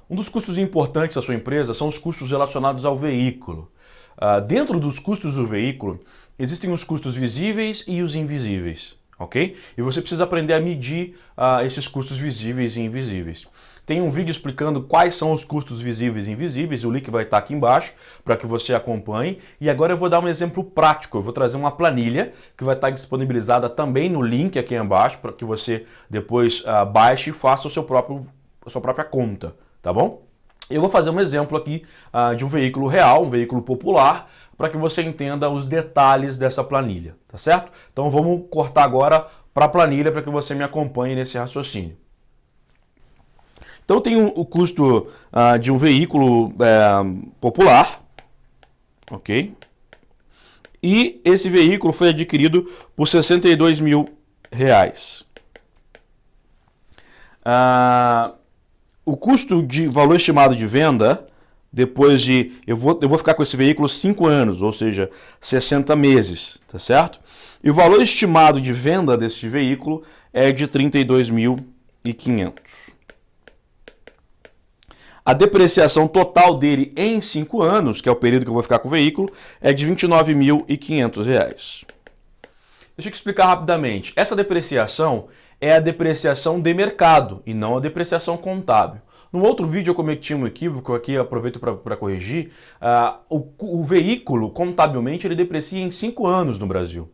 Um dos custos importantes da sua empresa são os custos relacionados ao veículo. Dentro dos custos do veículo, existem os custos visíveis e os invisíveis, ok? E você precisa aprender a medir esses custos visíveis e invisíveis. Tem um vídeo explicando quais são os custos visíveis e invisíveis, o link vai estar aqui embaixo para que você acompanhe. E agora eu vou dar um exemplo prático, eu vou trazer uma planilha que vai estar disponibilizada também no link aqui embaixo para que você depois baixe e faça a sua própria conta, tá bom? Eu vou fazer um exemplo aqui de um veículo real, um veículo popular, para que você entenda os detalhes dessa planilha, tá certo? Então vamos cortar agora para a planilha para que você me acompanhe nesse raciocínio. Então tem o custo de um veículo popular, ok? E esse veículo foi adquirido por R$62 mil. O custo de valor estimado de venda, depois de... Eu vou ficar com esse veículo 5 anos, ou seja, 60 meses, tá certo? E o valor estimado de venda desse veículo é de R$32.500. A depreciação total dele em 5 anos, que é o período que eu vou ficar com o veículo, é de R$29.500. Deixa eu te explicar rapidamente. Essa depreciação é a depreciação de mercado e não a depreciação contábil. No outro vídeo eu cometi um equívoco, aqui aproveito para corrigir. O veículo, contabilmente, ele deprecia em 5 anos no Brasil.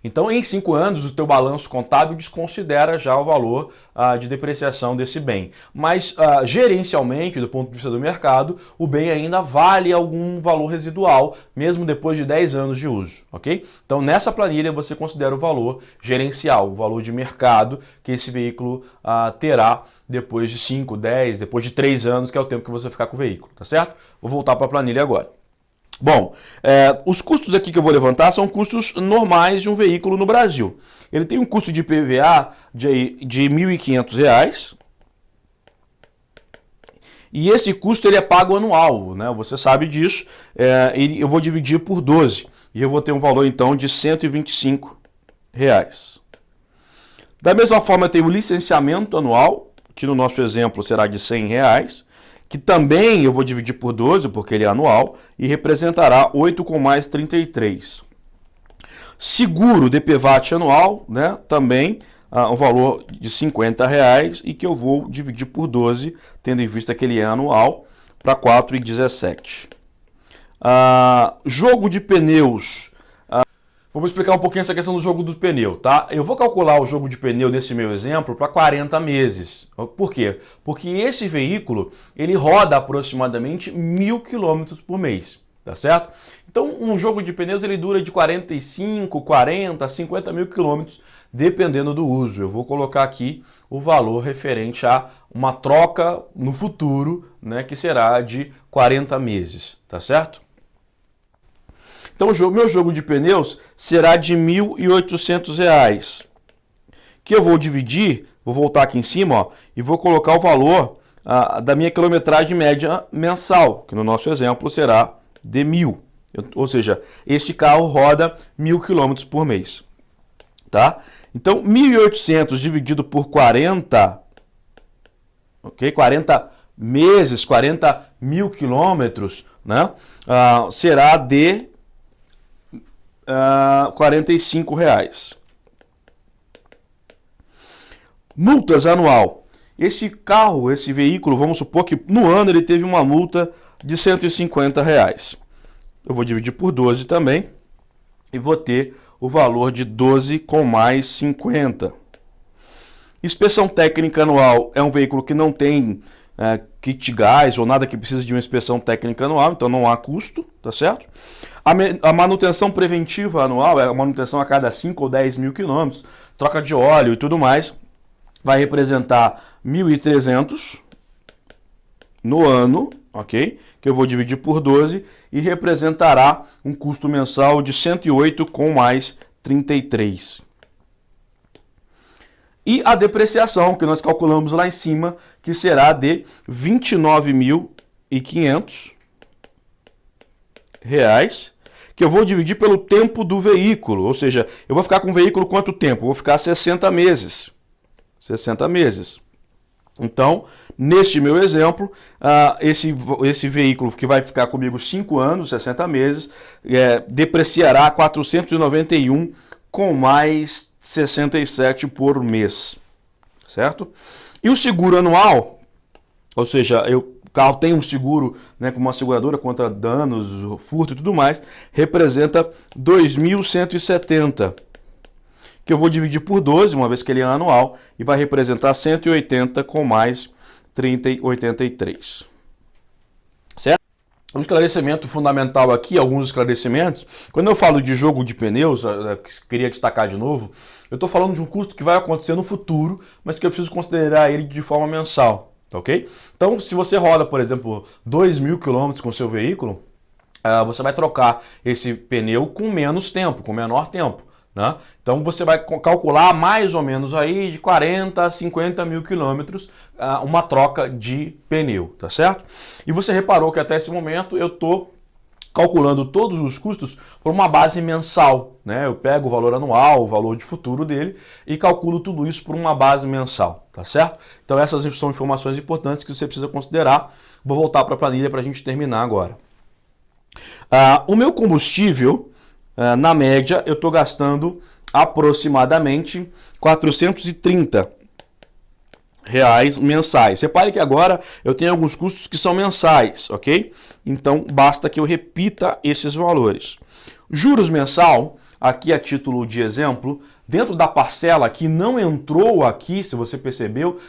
Então, em 5 anos, o teu balanço contábil desconsidera já o valor de depreciação desse bem. Mas, gerencialmente, do ponto de vista do mercado, o bem ainda vale algum valor residual, mesmo depois de 10 anos de uso, ok? Então, nessa planilha, você considera o valor gerencial, o valor de mercado que esse veículo terá depois de 5, 10, depois de 3 anos, que é o tempo que você vai ficar com o veículo, tá certo? Vou voltar para a planilha agora. Bom, os custos aqui que eu vou levantar são custos normais de um veículo no Brasil. Ele tem um custo de IPVA de R$1.500 e esse custo ele é pago anual, né? Você sabe disso. Eu vou dividir por 12 e eu vou ter um valor então de R$125. Da mesma forma tem o licenciamento anual, que no nosso exemplo será de R$100, que também eu vou dividir por 12, porque ele é anual, e representará 8 com mais 33. Seguro DPVAT anual, né, também um valor de R$50, e que eu vou dividir por 12, tendo em vista que ele é anual, para 4,17. Jogo de pneus. Vamos explicar um pouquinho essa questão do jogo do pneu, tá? Eu vou calcular o jogo de pneu desse meu exemplo para 40 meses. Por quê? Porque esse veículo, ele roda aproximadamente 1.000 km por mês, tá certo? Então, um jogo de pneus, ele dura de 45, 40, 50 mil quilômetros, dependendo do uso. Eu vou colocar aqui o valor referente a uma troca no futuro, né, que será de 40 meses, tá certo? Então, o meu jogo de pneus será de R$1.800, que eu vou dividir, vou voltar aqui em cima, ó, e vou colocar o valor da minha quilometragem média mensal, que no nosso exemplo será de 1.000. Ou seja, este carro roda 1.000 km por mês. Tá? Então, 1.800 dividido por 40, ok? 40 meses, 40 mil quilômetros, né? Será de R$45. Multas anual. Esse carro, esse veículo, vamos supor que no ano ele teve uma multa de R$150. Eu vou dividir por 12 também e vou ter o valor de 12 com mais 50. Inspeção técnica anual é um veículo que não tem kit gás ou nada que precise de uma inspeção técnica anual, então não há custo, tá certo? A manutenção preventiva anual é a manutenção a cada 5 ou 10 mil quilômetros, troca de óleo e tudo mais, vai representar 1.300 no ano, ok? Que eu vou dividir por 12 e representará um custo mensal de 108 com mais 33. E a depreciação, que nós calculamos lá em cima, que será de R$29.500, que eu vou dividir pelo tempo do veículo. Ou seja, eu vou ficar com o veículo quanto tempo? Eu vou ficar 60 meses. 60 meses. Então, neste meu exemplo, esse veículo que vai ficar comigo 5 anos, 60 meses, depreciará 491 com mais 67 por mês, certo? E o seguro anual, ou seja, o carro tem um seguro, né, com uma seguradora contra danos, furto e tudo mais, representa 2.170, que eu vou dividir por 12, uma vez que ele é anual, e vai representar 180 com mais 30,83. Certo? Um esclarecimento fundamental aqui, alguns esclarecimentos. Quando eu falo de jogo de pneus, queria destacar de novo, eu estou falando de um custo que vai acontecer no futuro, mas que eu preciso considerar ele de forma mensal, ok? Então, se você roda, por exemplo, 2.000 km com seu veículo, você vai trocar esse pneu com menos tempo, com menor tempo. Né? Então você vai calcular mais ou menos aí de 40 a 50 mil quilômetros uma troca de pneu, tá certo? E você reparou que até esse momento eu estou calculando todos os custos por uma base mensal, né? Eu pego o valor anual, o valor de futuro dele e calculo tudo isso por uma base mensal, tá certo? Então essas são informações importantes que você precisa considerar. Vou voltar para a planilha para a gente terminar agora. O meu combustível, na média, eu estou gastando aproximadamente 430 reais mensais. Repare que agora eu tenho alguns custos que são mensais, ok? Então basta que eu repita esses valores. Juros mensal, aqui a título de exemplo, dentro da parcela que não entrou aqui, se você percebeu,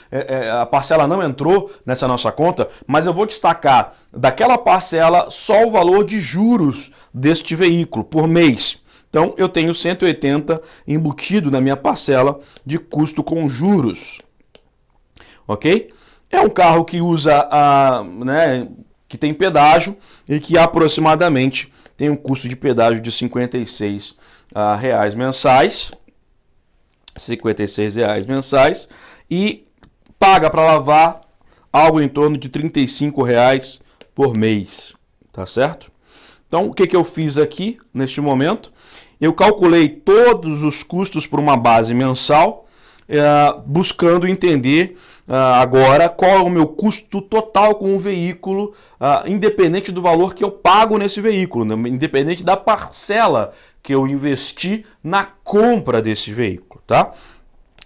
a parcela não entrou nessa nossa conta, mas eu vou destacar daquela parcela só o valor de juros deste veículo por mês. Então eu tenho 180 embutido na minha parcela de custo com juros. Ok? É um carro que usa, que tem pedágio e que aproximadamente tem um custo de pedágio de R$56 reais mensais. R$56 mensais. E paga para lavar algo em torno de R$35 reais por mês. Tá certo? Então, o que eu fiz aqui neste momento? Eu calculei todos os custos por uma base mensal, buscando entender agora qual é o meu custo total com o veículo, independente do valor que eu pago nesse veículo, né? Independente da parcela que eu investi na compra desse veículo, tá?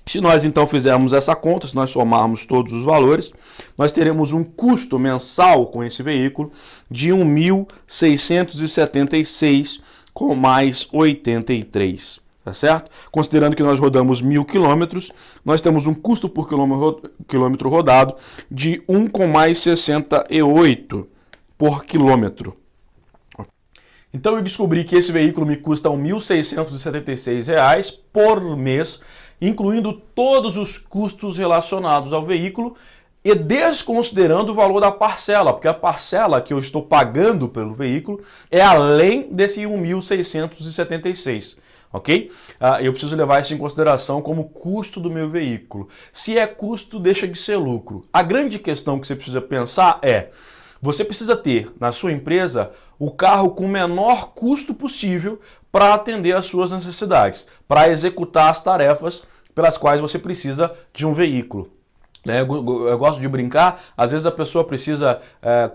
Se nós então fizermos essa conta, se nós somarmos todos os valores, nós teremos um custo mensal com esse veículo de 1.676 com mais 83. Tá certo? Considerando que nós rodamos 1.000 quilômetros, nós temos um custo por quilômetro rodado de 1 com mais 68 por quilômetro. Então eu descobri que esse veículo me custa R$ 1.676 por mês, incluindo todos os custos relacionados ao veículo e desconsiderando o valor da parcela, porque a parcela que eu estou pagando pelo veículo é além desse 1.676. Ok? Eu preciso levar isso em consideração como custo do meu veículo. Se é custo, deixa de ser lucro. A grande questão que você precisa pensar é: você precisa ter na sua empresa o carro com o menor custo possível para atender às suas necessidades, para executar as tarefas pelas quais você precisa de um veículo. Eu gosto de brincar, às vezes a pessoa precisa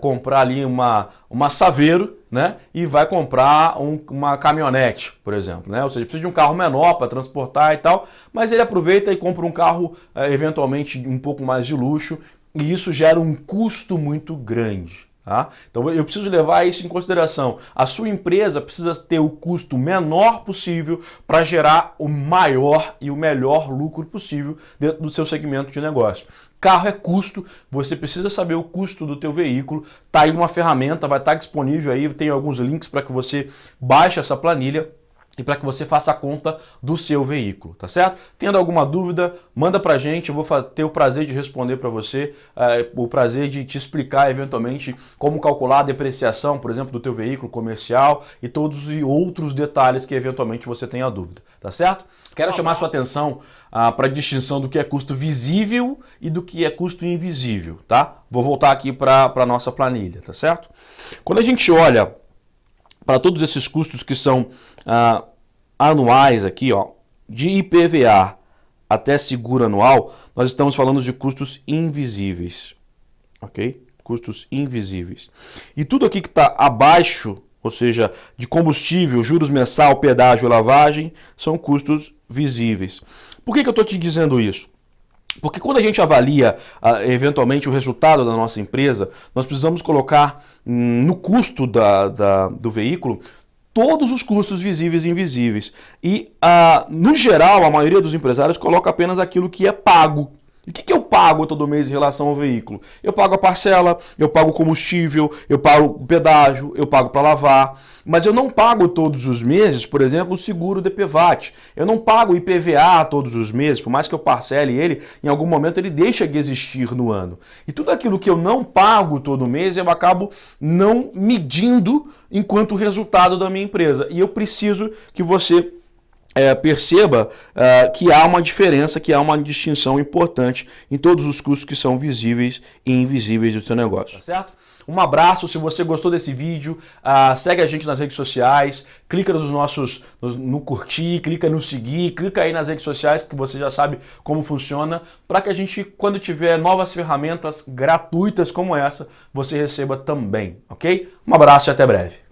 comprar ali uma Saveiro, né, e vai comprar uma caminhonete, por exemplo, né? Ou seja, precisa de um carro menor para transportar e tal, mas ele aproveita e compra um carro eventualmente um pouco mais de luxo, e isso gera um custo muito grande. Tá? Então eu preciso levar isso em consideração. A sua empresa precisa ter o custo menor possível para gerar o maior e o melhor lucro possível dentro do seu segmento de negócio. Carro é custo, você precisa saber o custo do teu veículo. Tá aí uma ferramenta, vai estar disponível aí, tem alguns links para que você baixe essa planilha e para que você faça a conta do seu veículo, tá certo? Tendo alguma dúvida, manda pra gente, eu vou ter o prazer de responder para você, o prazer de te explicar eventualmente como calcular a depreciação, por exemplo, do teu veículo comercial e todos os outros detalhes que eventualmente você tenha dúvida, tá certo? Quero chamar sua atenção para a distinção do que é custo visível e do que é custo invisível, tá? Vou voltar aqui para a nossa planilha, tá certo? Quando a gente olha para todos esses custos que são anuais aqui, ó, de IPVA, até seguro anual, nós estamos falando de custos invisíveis, ok? Custos invisíveis. E tudo aqui que está abaixo, ou seja, de combustível, juros mensal, pedágio e lavagem, são custos visíveis. Por que eu estou te dizendo isso? Porque quando a gente avalia eventualmente o resultado da nossa empresa, nós precisamos colocar no custo do veículo todos os custos visíveis e invisíveis. E, no geral, a maioria dos empresários coloca apenas aquilo que é pago. E o que eu pago todo mês em relação ao veículo? Eu pago a parcela, eu pago o combustível, eu pago o pedágio, eu pago para lavar. Mas eu não pago todos os meses, por exemplo, o seguro DPVAT. Eu não pago o IPVA todos os meses, por mais que eu parcele ele, em algum momento ele deixa de existir no ano. E tudo aquilo que eu não pago todo mês, eu acabo não medindo enquanto resultado da minha empresa. E eu preciso que você perceba que há uma diferença, que há uma distinção importante em todos os custos que são visíveis e invisíveis do seu negócio. Tá certo? Um abraço, se você gostou desse vídeo, segue a gente nas redes sociais, clica no curtir, clica no seguir, clica aí nas redes sociais que você já sabe como funciona, para que a gente, quando tiver novas ferramentas gratuitas como essa, você receba também, ok? Um abraço e até breve.